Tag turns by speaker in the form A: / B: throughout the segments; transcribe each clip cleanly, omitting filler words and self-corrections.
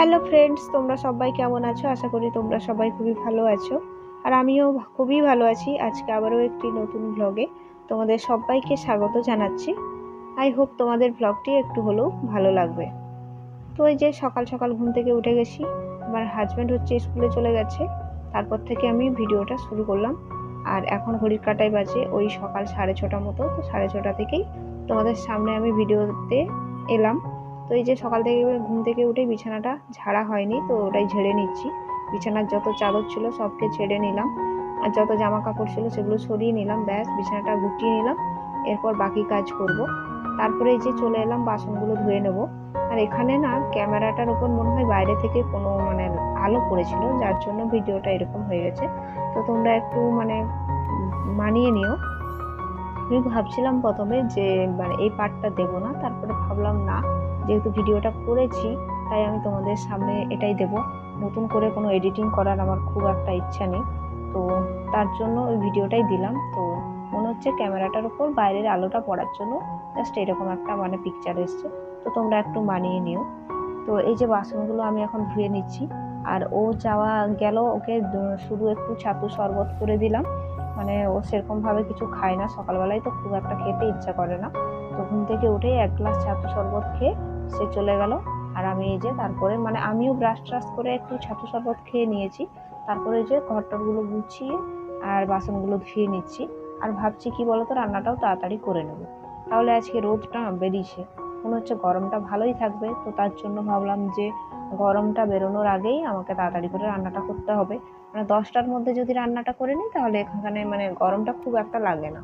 A: Hello friends, তোমরা সবাই কেমন আছো? আশা করি তোমরা সবাই খুবই ভালো আছো। আর আমিও খুবই ভালো আছি। আজকে আবারও একটি নতুন ব্লগে তোমাদের সবাইকে স্বাগত জানাচ্ছি। আই হোপ তোমাদের ব্লগটি একটু হলেও ভালো লাগবে। তো এই যে সকাল সকাল ঘুম থেকে উঠে গেছি। আমার হাজব্যান্ড হচ্ছে স্কুলে চলে গেছে, তারপর থেকে আমি ভিডিওটা শুরু করলাম। আর এখন ঘড়ির কাঁটায় বাজে ওই সকাল 6:30 মতো। তো 6:30 থেকেই তোমাদের সামনে আমি ভিডিওতে এলাম। তো এই যে সকাল থেকে ঘুম থেকে উঠে বিছানাটা ঝাড়া হয়নি, তো ওটাই ঝেড়ে নিচ্ছি। বিছানার যত চাদর ছিল সবকে ঝেড়ে নিলাম, আর যত জামা কাপড় ছিল সেগুলো সরিয়ে নিলাম। ব্যাস বিছানাটা গুটিয়ে নিলাম, এরপর বাকি কাজ করব। তারপরে এই যে চলে এলাম বাসনগুলো ধুয়ে নেব। আর এখানে না ক্যামেরাটার উপর মনে হয় বাইরে থেকে কোনো আলো পড়েছিল, যার জন্য ভিডিওটা এরকম হয়ে গেছে। তো তোমরা একটু মানিয়ে নিও। আমি ভাবছিলাম প্রথমে যে এই পার্টটা দেবো না, তারপরে ভাবলাম না, যেহেতু ভিডিওটা করেছি তাই আমি তোমাদের সামনে এটাই দেব। নতুন করে কোনো এডিটিং করার আমার খুব একটা ইচ্ছা নেই, তো তার জন্য ওই ভিডিওটাই দিলাম। তো মনে হচ্ছে ক্যামেরাটার উপর বাইরের আলোটা পড়ার জন্য জাস্ট এরকম একটা পিকচার এসছে। তো তোমরা একটু মানিয়ে নিও। তো এই যে বাসনগুলো আমি এখন ধুয়ে নিচ্ছি। আর ও যাওয়া গেল, ওকে শুধু একটু ছাতু শরবত করে দিলাম। ও সেরকম ভাবে কিছু খায় না, সকালবেলায় তো খুব একটা খেতে ইচ্ছা করে না। তো ঘুম থেকে উঠেই 1 গ্লাস ছাতু শরবত খেয়ে সে চলে গেল। আর আমি এই যে তারপরে আমিও ব্রাশ ট্রাশ করে একটু ছাতু শরবত খেয়ে নিয়েছি। তারপরে যে ঘরটরগুলো গুছিয়ে আর বাসনগুলো ধুয়ে নিচ্ছি। আর ভাবছি কি বলতো, রান্নাটাও তাড়াতাড়ি করে নেব। তাহলে আজকে রোদটা বেরিয়েছে, মনে হচ্ছে গরমটা ভালোই থাকবে। তো তার জন্য ভাবলাম যে গরমটা বেরোনোর আগেই আমাকে তাড়াতাড়ি করে রান্নাটা করতে হবে। 10টার মধ্যে যদি রান্নাটা করে নিই তাহলে এখানে গরমটা খুব একটা লাগে না।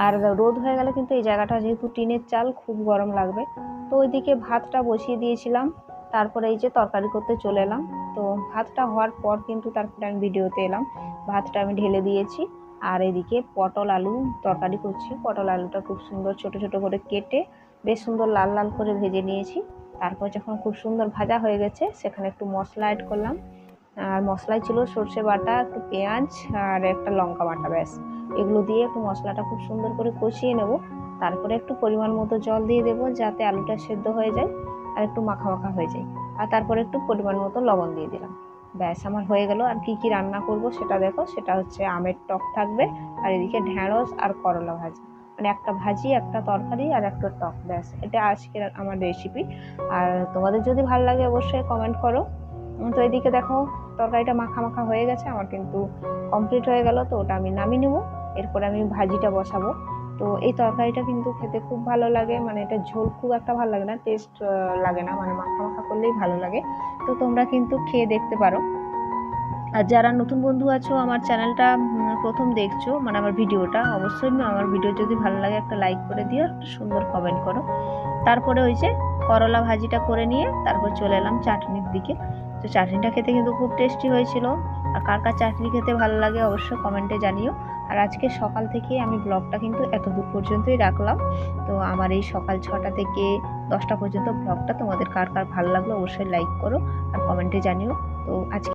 A: আর রোদ হয়ে গেলে কিন্তু এই জায়গাটা যেহেতু টিনের চাল, খুব গরম লাগবে। তো ওইদিকে ভাতটা বসিয়ে দিয়েছিলাম, তারপরে এই যে তরকারি করতে চলে এলাম। তো ভাতটা হওয়ার পর কিন্তু তারপরে আমি ভিডিওতে এলাম। ভাতটা আমি ঢেলে দিয়েছি। আর এদিকে পটল আলু তরকারি করছি। পটল আলুটা খুব সুন্দর ছোট ছোট করে কেটে বেশ সুন্দর লাল লাল করে ভেজে নিয়েছি। তারপর যখন খুব সুন্দর ভাজা হয়ে গেছে, সেখানে একটু মশলা অ্যাড করলাম। আর মশলায় ছিল সর্ষে বাটা, একটু পেঁয়াজ আর একটা লঙ্কা বাটা। ব্যাস এগুলো দিয়ে একটু মশলাটা খুব সুন্দর করে কষিয়ে নেব। তারপরে একটু পরিমাণ মতো জল দিয়ে দেবো, যাতে আলুটা সেদ্ধ হয়ে যায় আর একটু মাখা মাখা হয়ে যায়। আর তারপরে একটু পরিমাণ মতো লবণ দিয়ে দিলাম। ব্যাস আমার হয়ে গেল। আর কি কি রান্না করব সেটা দেখো। সেটা হচ্ছে আমের টক থাকবে, আর এদিকে ঢ্যাঁড়স আর করলা ভাজা। একটা ভাজি, একটা তরকারি আর একটা টক। ব্যাস এটা আজকের আমার রেসিপি। আর তোমাদের যদি ভালো লাগে অবশ্যই কমেন্ট করো। তো এদিকে দেখো তরকারিটা মাখা মাখা হয়ে গেছে, আমার কিন্তু কমপ্লিট হয়ে গেল। তো ওটা আমি নামিয়ে নেবো, এরপরে আমি ভাজিটা বসাবো। তো এই তরকারিটা কিন্তু খেতে খুব ভালো লাগে। এটা ঝোল খুব একটা ভালো লাগে না, টেস্ট লাগে না, মাখা মাখা করলেই ভালো লাগে। তো তোমরা কিন্তু খেয়ে দেখতে পারো। আর যারা নতুন বন্ধু আছো, আমার চ্যানেলটা প্রথম দেখছো, আমার ভিডিওটা, অবশ্যই আমার ভিডিও যদি ভালো লাগে একটা লাইক করে দিও, একটা সুন্দর কমেন্ট করো। তারপরে ওই যে করলা ভাজিটা করে নিয়ে তারপর চলে এলাম চাটনির দিকে। তো চাটনিটা খেতে কিন্তু খুব টেস্টি হয়েছিল। আর কার কার চাটনি খেতে ভালো লাগে অবশ্যই কমেন্টে জানিও। আর আজকে সকাল থেকে আমি ব্লগটা কিন্তু এতদূর পর্যন্তই রাখলাম। তো আমার এই সকাল 6টা থেকে 10টা পর্যন্ত ব্লগটা তোমাদের কার কার ভালো লাগলো অবশ্যই লাইক করো আর কমেন্টে জানিও। তো আজকে